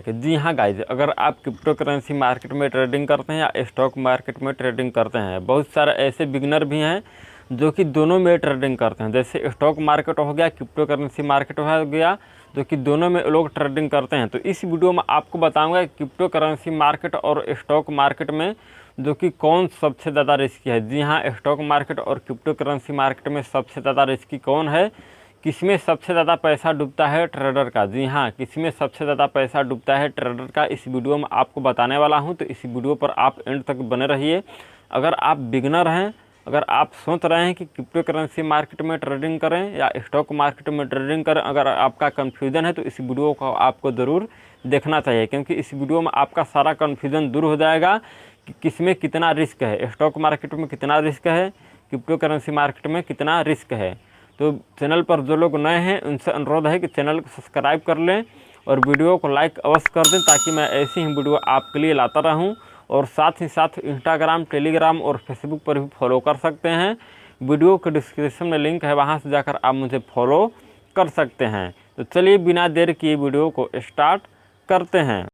जी हाँ गाइज, अगर आप क्रिप्टो करेंसी मार्केट में ट्रेडिंग करते हैं या स्टॉक मार्केट में ट्रेडिंग करते हैं, बहुत सारे ऐसे बिगनर भी हैं जो कि दोनों में ट्रेडिंग करते हैं। जैसे स्टॉक मार्केट हो गया, क्रिप्टो करेंसी मार्केट हो गया, जो कि दोनों में लोग ट्रेडिंग करते हैं। तो इस वीडियो में आपको बताऊंगा क्रिप्टो करेंसी मार्केट और स्टॉक मार्केट में जो कि कौन सबसे ज़्यादा रिस्की है। जी हाँ, स्टॉक मार्केट और क्रिप्टो करेंसी मार्केट में सबसे ज़्यादा रिस्की कौन है, किसमें सबसे ज़्यादा पैसा डूबता है ट्रेडर का। जी हाँ, किसमें सबसे ज़्यादा पैसा डूबता है ट्रेडर का, इस वीडियो में आपको बताने वाला हूं। तो इस वीडियो पर आप एंड तक बने रहिए। अगर आप बिगनर हैं, अगर आप सोच रहे हैं कि क्रिप्टो करेंसी मार्केट में ट्रेडिंग करें या स्टॉक मार्केट में ट्रेडिंग करें, अगर आपका कन्फ्यूज़न है तो इस वीडियो को आपको ज़रूर देखना चाहिए, क्योंकि इस वीडियो में आपका सारा कन्फ्यूज़न दूर हो जाएगा कि किसमें कितना रिस्क है, स्टॉक मार्केट में कितना रिस्क है, क्रिप्टो करेंसी मार्केट में कितना रिस्क है। तो चैनल पर जो लोग नए हैं उनसे अनुरोध है कि चैनल को सब्सक्राइब कर लें और वीडियो को लाइक अवश्य कर दें, ताकि मैं ऐसी ही वीडियो आपके लिए लाता रहूं। और साथ ही साथ इंस्टाग्राम, टेलीग्राम और फेसबुक पर भी फॉलो कर सकते हैं। वीडियो के डिस्क्रिप्शन में लिंक है, वहां से जाकर आप मुझे फॉलो कर सकते हैं। तो चलिए बिना देर किए वीडियो को स्टार्ट करते हैं।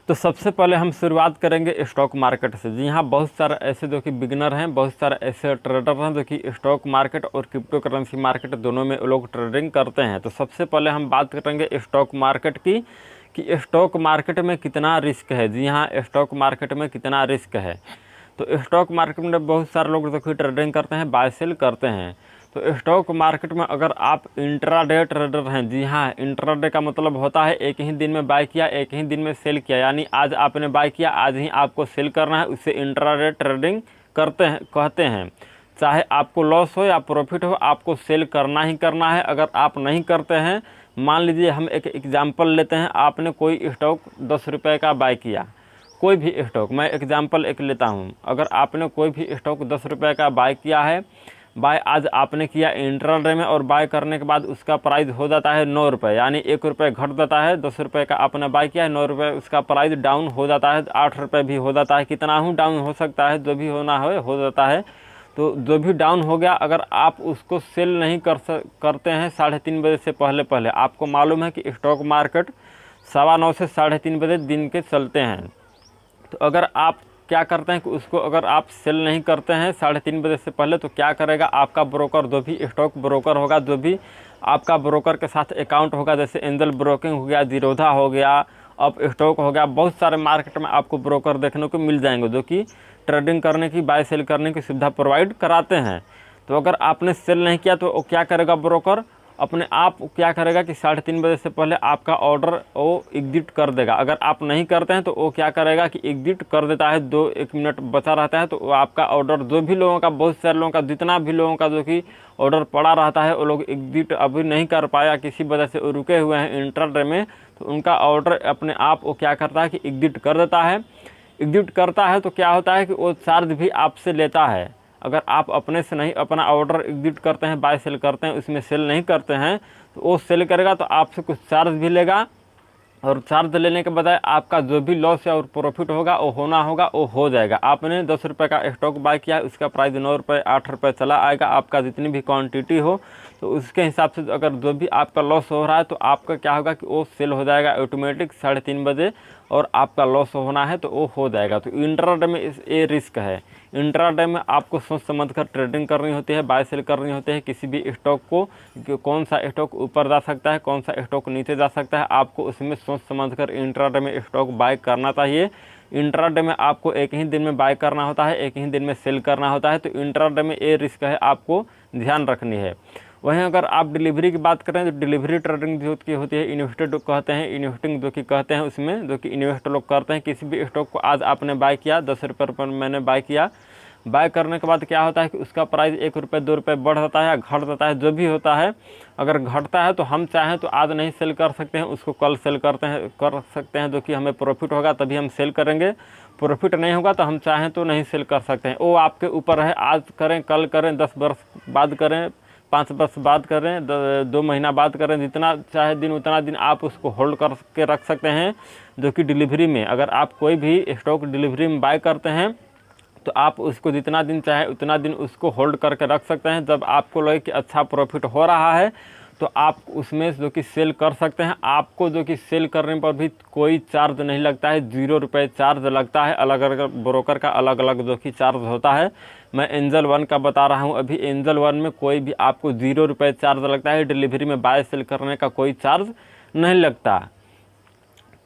तो सबसे पहले हम शुरुआत करेंगे स्टॉक मार्केट से। जी हाँ, बहुत सारे ऐसे जो कि बिगनर हैं, बहुत सारे ऐसे ट्रेडर हैं जो कि स्टॉक मार्केट और क्रिप्टो करेंसी मार्केट दोनों में लोग ट्रेडिंग करते हैं। तो सबसे पहले हम बात करेंगे स्टॉक मार्केट की कि स्टॉक मार्केट में कितना रिस्क है। जी हाँ, स्टॉक मार्केट में कितना रिस्क है। तो स्टॉक मार्केट में बहुत सारे लोग जो कि ट्रेडिंग करते हैं, बाय सेल करते हैं। तो स्टॉक मार्केट में अगर आप इंट्राडे ट्रेडर हैं, जी हाँ, इंट्राडे का मतलब होता है एक ही दिन में बाय किया, एक ही दिन में सेल किया, यानी आज आपने बाय किया, आज ही आपको सेल करना है, उससे इंट्राडे ट्रेडिंग कहते हैं। चाहे आपको लॉस हो या प्रॉफिट हो, आपको सेल करना ही करना है। अगर आप नहीं करते हैं, मान लीजिए हम एक एग्जाम्पल लेते हैं, आपने कोई स्टॉक 10 रुपये का बाय किया, कोई भी स्टॉक, मैं एग्जाम्पल एक लेता हूँ, अगर आपने कोई भी स्टॉक 10 रुपये का बाय किया है, बाय आज आपने किया इंट्राडे में, और बाय करने के बाद उसका प्राइस हो जाता है 9 रुपये, यानी 1 रुपये घट जाता है। 10 रुपये का आपने बाय किया है, 9 रुपये उसका प्राइस डाउन हो जाता है, 8 रुपये भी हो जाता है, कितना हूँ डाउन हो सकता है, जो भी होना हो जाता है। तो जो भी डाउन हो गया, अगर आप उसको सेल नहीं करते हैं 3:30 बजे से पहले, आपको मालूम है कि स्टॉक मार्केट 9:15 से 3:30 बजे दिन के चलते हैं। तो अगर आप क्या करते हैं कि उसको अगर आप सेल नहीं करते हैं 3:30 बजे से पहले, तो क्या करेगा आपका ब्रोकर, जो भी स्टॉक ब्रोकर होगा, जो भी आपका ब्रोकर के साथ अकाउंट होगा, जैसे एंजल ब्रोकिंग हो गया, जीरोधा हो गया, अप स्टॉक हो गया, बहुत सारे मार्केट में आपको ब्रोकर देखने को मिल जाएंगे जो कि ट्रेडिंग करने की, बाय सेल करने की सुविधा प्रोवाइड कराते हैं। तो अगर आपने सेल नहीं किया तो वो क्या करेगा, ब्रोकर अपने आप क्या करेगा कि 3:30 बजे से पहले आपका ऑर्डर वो एग्जिट कर देगा। अगर आप नहीं करते हैं तो वो क्या करेगा कि एग्जिट कर देता है, 2-1 मिनट बचा रहता है, तो वो आपका ऑर्डर, जो भी लोगों का, बहुत सारे लोगों का, जितना भी लोगों का जो कि ऑर्डर पड़ा रहता है, वो लोग एग्जिट अभी नहीं कर पाया, किसी वजह से वो रुके हुए हैं इंट्राडे में, तो उनका ऑर्डर अपने आप वो क्या करता है कि एग्जिट कर देता है। एग्जिट करता है तो क्या होता है कि वो चार्ज भी आपसे लेता है। अगर आप अपने से नहीं अपना ऑर्डर एग्जिट करते हैं, बाय सेल करते हैं, उसमें सेल नहीं करते हैं, तो वो सेल करेगा तो आपसे कुछ चार्ज भी लेगा, और चार्ज लेने के बजाय आपका जो भी लॉस या और प्रॉफिट होगा वो होना होगा, वो हो जाएगा। आपने 10 रुपये का स्टॉक बाय किया है, उसका प्राइस 9 रुपये 8 रुपये चला आएगा, आपका जितनी भी क्वांटिटी हो, तो उसके हिसाब से अगर जो भी आपका लॉस हो रहा है, तो आपका क्या होगा कि वो सेल हो जाएगा ऑटोमेटिक 3:30 बजे, और आपका लॉस होना है तो वो हो जाएगा। तो इंट्राडे में ये रिस्क है। इंट्राडे में आपको सोच समझ कर ट्रेडिंग करनी होती है, बाय सेल करनी होती है किसी भी स्टॉक को, कि कौन सा स्टॉक ऊपर जा सकता है, कौन सा स्टॉक नीचे जा सकता है, आपको उसमें सोच समझ कर इंट्राडे में स्टॉक बाय करना चाहिए। इंट्राडे में आपको एक ही दिन में बाय करना होता है, एक ही दिन में सेल करना होता है। तो इंट्राडे में ये रिस्क है, आपको ध्यान रखनी है। वहीं अगर आप डिलीवरी की बात करें तो डिलीवरी ट्रेडिंग जो की होती है, इन्वेस्टेड कहते हैं, इन्वेस्टिंग जो कि कहते हैं, उसमें जो कि इन्वेस्ट लोग करते हैं। किसी भी स्टॉक को आज आपने बाय किया, 10 रुपये पर मैंने बाय किया, बाय करने के बाद क्या होता है कि उसका प्राइस 1 रुपये 2 रुपये बढ़ जाता है या घट जाता है, जो भी होता है। अगर घटता है तो हम चाहें तो आज नहीं सेल कर सकते हैं, उसको कल सेल कर सकते हैं, जो कि हमें प्रॉफिट होगा तभी हम सेल करेंगे, प्रॉफिट नहीं होगा तो हम चाहें तो नहीं सेल कर सकते हैं। वो आपके ऊपर है, आज करें, कल करें, 10 वर्ष बाद करें, 5 वर्ष बाद करें, 2 महीना बाद करें, जितना चाहे दिन उतना दिन आप उसको होल्ड करके रख सकते हैं। जो कि डिलीवरी में, अगर आप कोई भी स्टॉक डिलीवरी में बाय करते हैं तो आप उसको जितना दिन चाहे उतना दिन उसको होल्ड करके रख सकते हैं। जब आपको लगे कि अच्छा प्रॉफिट हो रहा है तो आप उसमें जो कि सेल कर सकते हैं। आपको जो कि सेल करने पर भी कोई चार्ज नहीं लगता है, 0 रुपये चार्ज लगता है। अलग अलग ब्रोकर का अलग अलग जो कि चार्ज होता है। मैं एंजल वन का बता रहा हूं। अभी एंजल वन में कोई भी आपको 0 रुपये चार्ज लगता है। डिलीवरी में बाय सेल करने का कोई चार्ज नहीं लगता।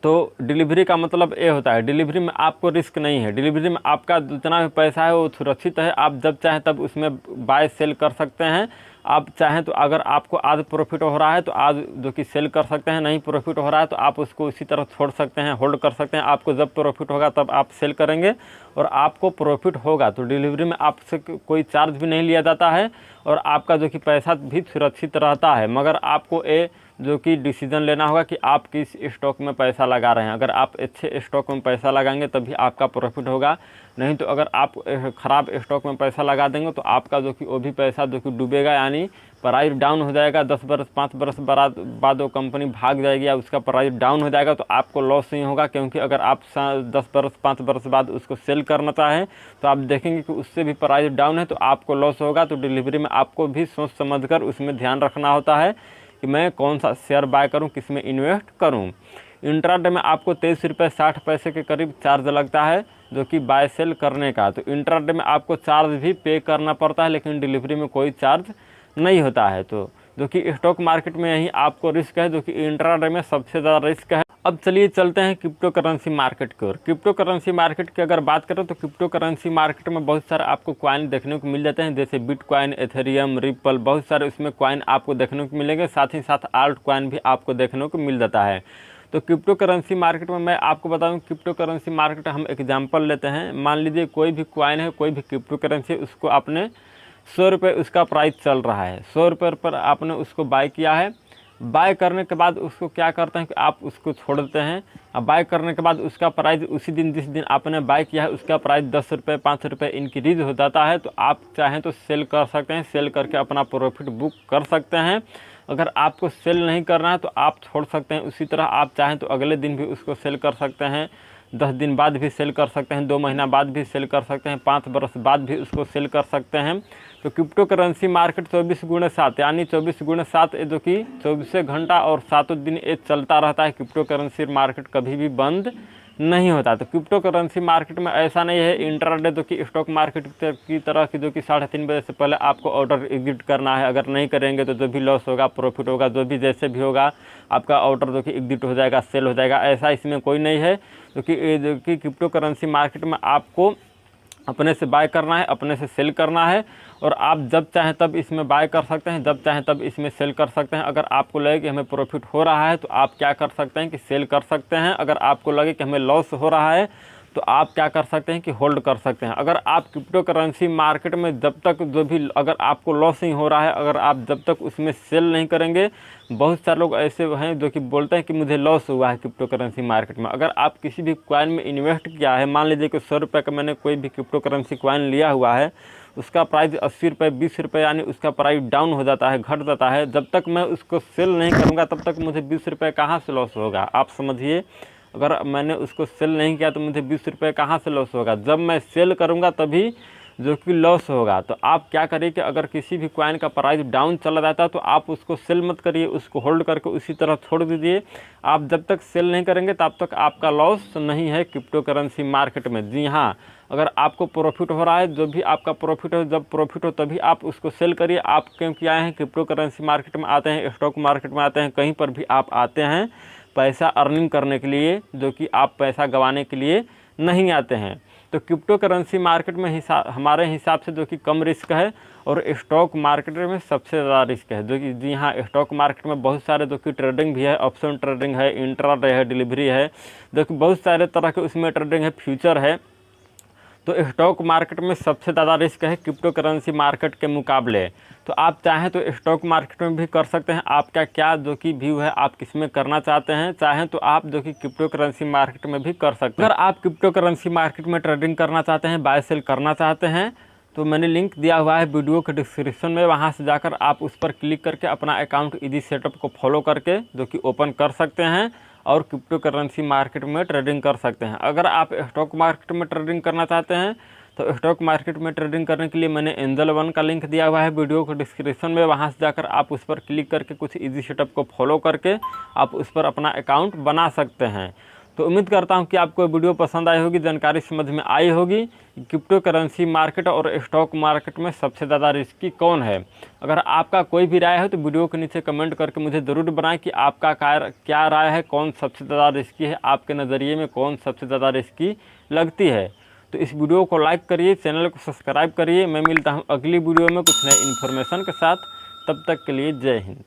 तो डिलीवरी का मतलब ये होता है, डिलीवरी में आपको रिस्क नहीं है। डिलीवरी में आपका जितना भी पैसा है वो सुरक्षित है। आप जब चाहें तब उसमें बाय सेल कर सकते हैं। आप चाहें तो अगर आपको आज प्रॉफिट हो रहा है तो आज जो कि सेल कर सकते हैं, नहीं प्रॉफिट हो रहा है तो आप उसको उसी तरह छोड़ सकते हैं, होल्ड कर सकते हैं। आपको जब प्रॉफिट होगा तब आप सेल करेंगे और आपको प्रॉफिट होगा तो डिलीवरी में आपसे कोई चार्ज भी नहीं लिया जाता है और आपका जो कि पैसा भी सुरक्षित रहता है। मगर आपको ये जो कि डिसीजन लेना होगा कि आप किस स्टॉक में पैसा लगा रहे हैं। अगर आप अच्छे स्टॉक में पैसा लगाएंगे तभी आपका प्रॉफिट होगा, नहीं तो अगर आप ख़राब स्टॉक में पैसा लगा देंगे तो आपका जो कि वो भी पैसा जो कि डूबेगा, यानी प्राइस डाउन हो जाएगा। 10 बरस 5 बरस बाद वो कंपनी भाग जाएगी या उसका प्राइस डाउन हो जाएगा तो आपको लॉस नहीं होगा। क्योंकि अगर आप 10 बरस 5 बरस बाद उसको सेल करना चाहें तो आप देखेंगे कि उससे भी प्राइस डाउन है तो आपको लॉस होगा। तो डिलीवरी में आपको भी सोच समझ कर उसमें ध्यान रखना होता है कि मैं कौन सा शेयर बाय करूं, किस में इन्वेस्ट करूं। इंट्राडे में आपको 23 रुपये 60 पैसे के करीब चार्ज लगता है जो कि बाय सेल करने का। तो इंट्राडे में आपको चार्ज भी पे करना पड़ता है, लेकिन डिलीवरी में कोई चार्ज नहीं होता है। तो जो कि स्टॉक मार्केट में यही आपको रिस्क है, जो कि इंट्राडे में सबसे ज़्यादा रिस्क है। अब चलिए चलते हैं क्रिप्टो करेंसी मार्केट की ओर। क्रिप्टो करेंसी मार्केट की अगर बात करें तो क्रिप्टो करेंसी मार्केट में बहुत सारे आपको कॉइन देखने को मिल जाते हैं, जैसे बिटकॉइन, एथेरियम, रिपल, बहुत सारे उसमें कॉइन आपको देखने को मिलेंगे। साथ ही साथ आल्ट कॉइन भी आपको देखने को मिल जाता है। तो क्रिप्टो करेंसी मार्केट में मैं आपको बताऊं, क्रिप्टो करेंसी मार्केट हम एग्जांपल लेते हैं। मान लीजिए कोई भी कॉइन है, कोई भी क्रिप्टो करेंसी, उसको आपने 100 रुपये उसका प्राइस चल रहा है, 100 रुपये पर आपने उसको बाय किया है। बाय करने के बाद उसको क्या करते हैं कि आप उसको छोड़ देते हैं। अब बाय करने के बाद उसका प्राइस उसी दिन जिस दिन आपने बाय किया है उसका प्राइस 10 रुपये 5 रुपये इंक्रीज हो जाता है। तो आप चाहें तो सेल कर सकते हैं, सेल करके अपना प्रॉफिट बुक कर सकते हैं। अगर आपको सेल नहीं करना है तो आप छोड़ सकते हैं। उसी तरह आप चाहें तो अगले दिन भी उसको सेल कर सकते हैं, 10 दिन बाद भी सेल कर सकते हैं, 2 महीना बाद भी सेल कर सकते हैं, 5 बरस बाद भी उसको सेल कर सकते हैं। तो क्रिप्टो करेंसी मार्केट 24x7 यानी 24x7 जो कि 24 घंटा और 7 दिन ये चलता रहता है। क्रिप्टो करेंसी मार्केट कभी भी बंद नहीं होता। तो क्रिप्टो करेंसी मार्केट में ऐसा नहीं है इंट्राडे जो कि स्टॉक मार्केट की तरह की जो कि 3:30 बजे से पहले आपको ऑर्डर एग्जिट करना है। अगर नहीं करेंगे तो जो भी लॉस होगा, प्रॉफिट होगा, जो भी जैसे भी होगा आपका ऑर्डर जो कि एग्जिट हो जाएगा, सेल हो जाएगा। ऐसा इसमें कोई नहीं है। जो कि क्रिप्टो करेंसी मार्केट में आपको अपने से बाय करना है, अपने से सेल करना है और आप जब चाहें तब इसमें बाय कर सकते हैं, जब चाहें तब इसमें सेल कर सकते हैं। अगर आपको लगे कि हमें प्रॉफिट हो रहा है तो आप क्या कर सकते हैं कि सेल कर सकते हैं। अगर आपको लगे कि हमें लॉस हो रहा है तो आप क्या कर सकते हैं कि होल्ड कर सकते हैं। अगर आप क्रिप्टो करेंसी मार्केट में जब तक जो भी अगर आपको लॉस नहीं हो रहा है, अगर आप जब तक उसमें सेल नहीं करेंगे, बहुत सारे लोग ऐसे हैं जो कि बोलते हैं कि मुझे लॉस हुआ है क्रिप्टो करेंसी मार्केट में। अगर आप किसी भी कॉइन में इन्वेस्ट किया है, मान लीजिए कि 100 रुपये का मैंने कोई भी क्रिप्टो करेंसी कॉइन लिया हुआ है, उसका प्राइस 80 रुपये 20 रुपये यानी उसका प्राइस डाउन हो जाता है, घट जाता है। जब तक मैं उसको सेल नहीं करूँगा तब तक मुझे 20 रुपये कहाँ से लॉस होगा, आप समझिए। अगर मैंने उसको सेल नहीं किया तो मुझे 20 रुपये कहाँ से लॉस होगा। जब मैं सेल करूँगा तभी जो कि लॉस होगा। तो आप क्या करिए कि अगर किसी भी कॉइन का प्राइस डाउन चला जाता है तो आप उसको सेल मत करिए, उसको होल्ड करके उसी तरह छोड़ दीजिए। आप जब तक सेल नहीं करेंगे तब तक आपका लॉस नहीं है क्रिप्टो करेंसी मार्केट में। जी हाँ, अगर आपको प्रॉफिट हो रहा है, जो भी आपका प्रॉफिट हो, जब प्रॉफिट हो तभी आप उसको सेल करिए। आप क्योंकि आए हैं क्रिप्टो करेंसी मार्केट में, आते हैं स्टॉक मार्केट में, आते हैं कहीं पर भी आप आते हैं पैसा अर्निंग करने के लिए, जो कि आप पैसा गंवाने के लिए नहीं आते हैं। तो क्रिप्टो करेंसी मार्केट में हमारे हिसाब से जो कि कम रिस्क है और स्टॉक मार्केट में सबसे ज़्यादा रिस्क है। जो कि जी हाँ, स्टॉक मार्केट में बहुत सारे जो कि ट्रेडिंग भी है, ऑप्शन ट्रेडिंग है, इंट्राडे है, डिलीवरी है, जो कि बहुत सारे तरह के उसमें ट्रेडिंग है, फ्यूचर है। तो स्टॉक मार्केट में सबसे ज़्यादा रिस्क है क्रिप्टो करेंसी मार्केट के मुकाबले। तो आप चाहें तो स्टॉक मार्केट में भी कर सकते हैं। आपका क्या जो कि व्यू है, आप किस में करना चाहते हैं, चाहें तो आप जो कि क्रिप्टो करेंसी मार्केट में भी कर सकते हैं। अगर आप क्रिप्टो करेंसी मार्केट में ट्रेडिंग करना चाहते हैं, बाय सेल करना चाहते हैं, तो मैंने लिंक दिया हुआ है वीडियो के डिस्क्रिप्शन में, वहां से जाकर आप उस पर क्लिक करके अपना अकाउंट इजी सेटअप को फॉलो करके जो कि ओपन कर सकते हैं और क्रिप्टो करेंसी मार्केट में ट्रेडिंग कर सकते हैं। अगर आप स्टॉक मार्केट में ट्रेडिंग करना चाहते हैं तो स्टॉक मार्केट में ट्रेडिंग करने के लिए मैंने एंजल वन का लिंक दिया हुआ है वीडियो को डिस्क्रिप्शन में, वहाँ से जाकर आप उस पर क्लिक करके कुछ ईजी सेटअप को फॉलो करके आप उस पर अपना अकाउंट बना सकते हैं। तो उम्मीद करता हूं कि आपको वीडियो पसंद आई होगी, जानकारी समझ में आई होगी। क्रिप्टो करेंसी मार्केट और स्टॉक मार्केट में सबसे ज़्यादा रिस्की कौन है। अगर आपका कोई भी राय है तो वीडियो के नीचे कमेंट करके मुझे ज़रूर बताएं कि आपका क्या राय है, कौन सबसे ज़्यादा रिस्की है, आपके नज़रिए में कौन सबसे ज़्यादा रिस्की लगती है। तो इस वीडियो को लाइक करिए, चैनल को सब्सक्राइब करिए। मैं मिलता हूँ अगली वीडियो में कुछ नए इन्फॉर्मेशन के साथ। तब तक के लिए जय हिंद।